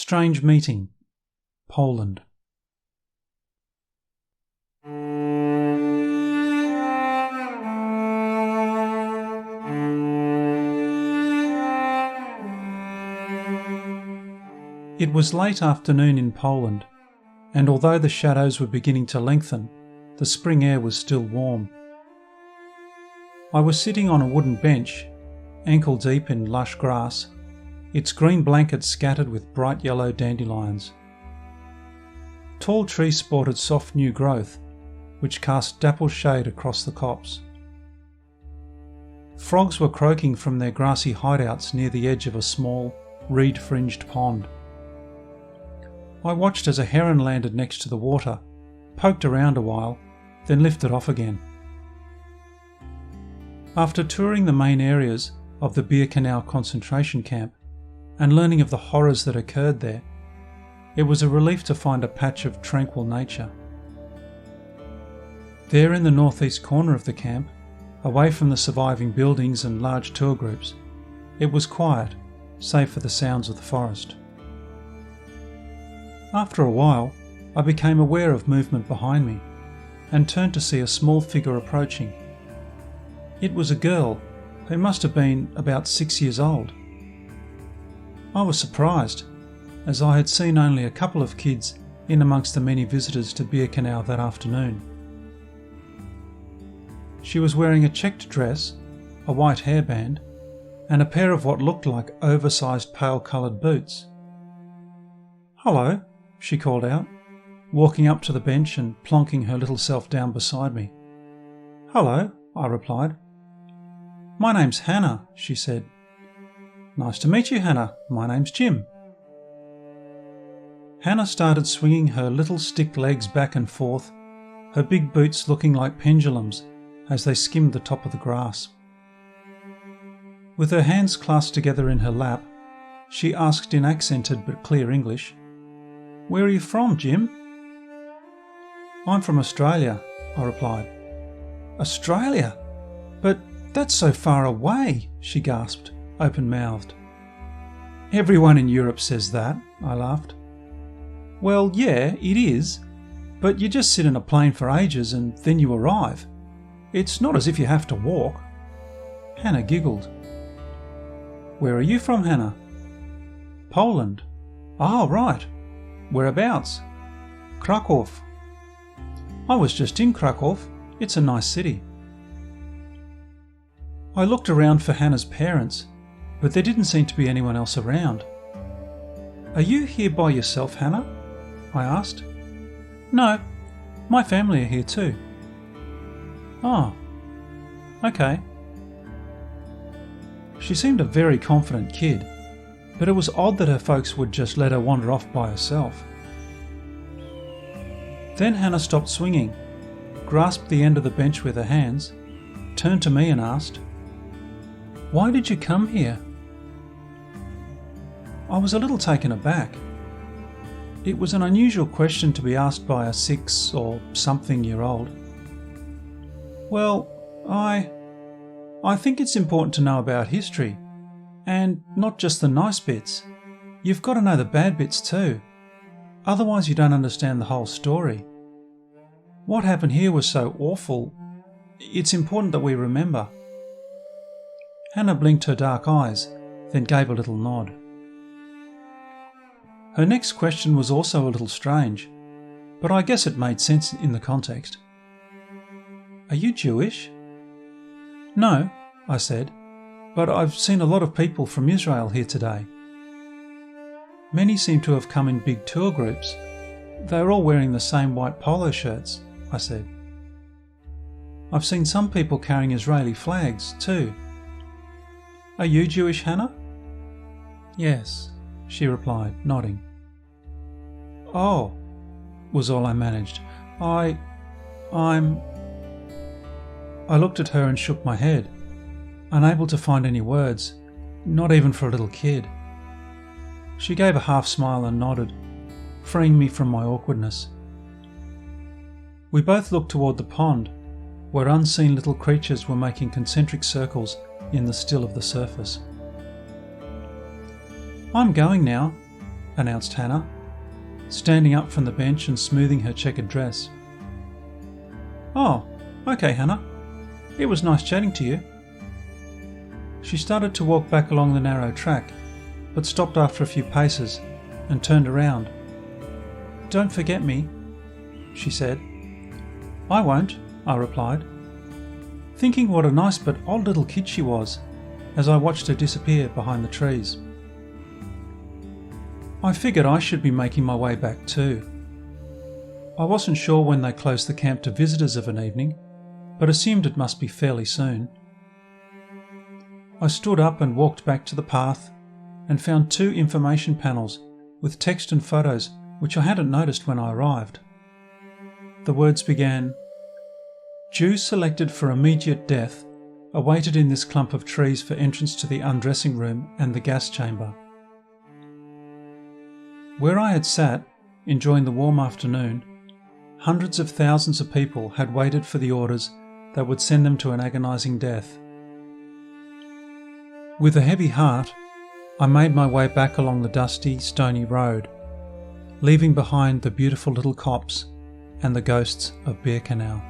Strange meeting. Poland. It was late afternoon in Poland, and although the shadows were beginning to lengthen, the spring air was still warm. I was sitting on a wooden bench, ankle deep in lush grass, its green blankets scattered with bright yellow dandelions. Tall trees sported soft new growth, which cast dapple shade across the copse. Frogs were croaking from their grassy hideouts near the edge of a small, reed-fringed pond. I watched as a heron landed next to the water, poked around a while, then lifted off again. After touring the main areas of the Birkenau Concentration Camp and learning of the horrors that occurred there, it was a relief to find a patch of tranquil nature. There in the northeast corner of the camp, away from the surviving buildings and large tour groups, it was quiet, save for the sounds of the forest. After a while, I became aware of movement behind me and turned to see a small figure approaching. It was a girl who must have been about 6 years old. I was surprised, as I had seen only a couple of kids in amongst the many visitors to Birkenau that afternoon. She was wearing a checked dress, a white hairband, and a pair of what looked like oversized pale-coloured boots. "Hello," she called out, walking up to the bench and plonking her little self down beside me. "Hello," I replied. "My name's Hannah," she said. "Nice to meet you, Hannah. My name's Jim." Hannah started swinging her little stick legs back and forth, her big boots looking like pendulums as they skimmed the top of the grass. With her hands clasped together in her lap, she asked in accented but clear English, "Where are you from, Jim?" "I'm from Australia," I replied. "Australia? But that's so far away," she gasped, open-mouthed. "Everyone in Europe says that," I laughed. "Well, yeah, it is, but you just sit in a plane for ages and then you arrive. It's not as if you have to walk." Hannah giggled. "Where are you from, Hannah?" "Poland." "Oh, right. Whereabouts?" "Krakow." "I was just in Krakow. It's a nice city." I looked around for Hannah's parents, but there didn't seem to be anyone else around. "Are you here by yourself, Hannah?" I asked. "No, my family are here too." "Oh, okay." She seemed a very confident kid, but it was odd that her folks would just let her wander off by herself. Then Hannah stopped swinging, grasped the end of the bench with her hands, turned to me and asked, "Why did you come here?" I was a little taken aback. It was an unusual question to be asked by a 6 or something year old. "Well, I think it's important to know about history, and not just the nice bits. You've got to know the bad bits too. Otherwise you don't understand the whole story. What happened here was so awful. It's important that we remember." Hannah blinked her dark eyes, then gave a little nod. Her next question was also a little strange, but I guess it made sense in the context. "Are you Jewish?" "No," I said, "but I've seen a lot of people from Israel here today." "Many seem to have come in big tour groups. They're all wearing the same white polo shirts," I said. "I've seen some people carrying Israeli flags too." "Are you Jewish, Hannah?" "Yes," she replied, nodding. "Oh," was all I managed. I'm... I looked at her and shook my head, unable to find any words, not even for a little kid. She gave a half smile and nodded, freeing me from my awkwardness. We both looked toward the pond, where unseen little creatures were making concentric circles in the still of the surface. "I'm going now. announced Hannah, standing up from the bench and smoothing her checkered dress. Oh, okay, Hannah. It was nice chatting to you. She started to walk back along the narrow track, but stopped after a few paces and turned around. Don't forget me, she said. I won't, I replied, thinking what a nice but odd little kid she was as I watched her disappear behind the trees. I figured I should be making my way back too. I wasn't sure when they closed the camp to visitors of an evening, but assumed it must be fairly soon. I stood up and walked back to the path and found 2 information panels with text and photos which I hadn't noticed when I arrived. The words began, "Jew selected for immediate death awaited in this clump of trees for entrance to the undressing room and the gas chamber." Where I had sat, enjoying the warm afternoon, hundreds of thousands of people had waited for the orders that would send them to an agonising death. With a heavy heart, I made my way back along the dusty, stony road, leaving behind the beautiful little copse and the ghosts of Birkenau.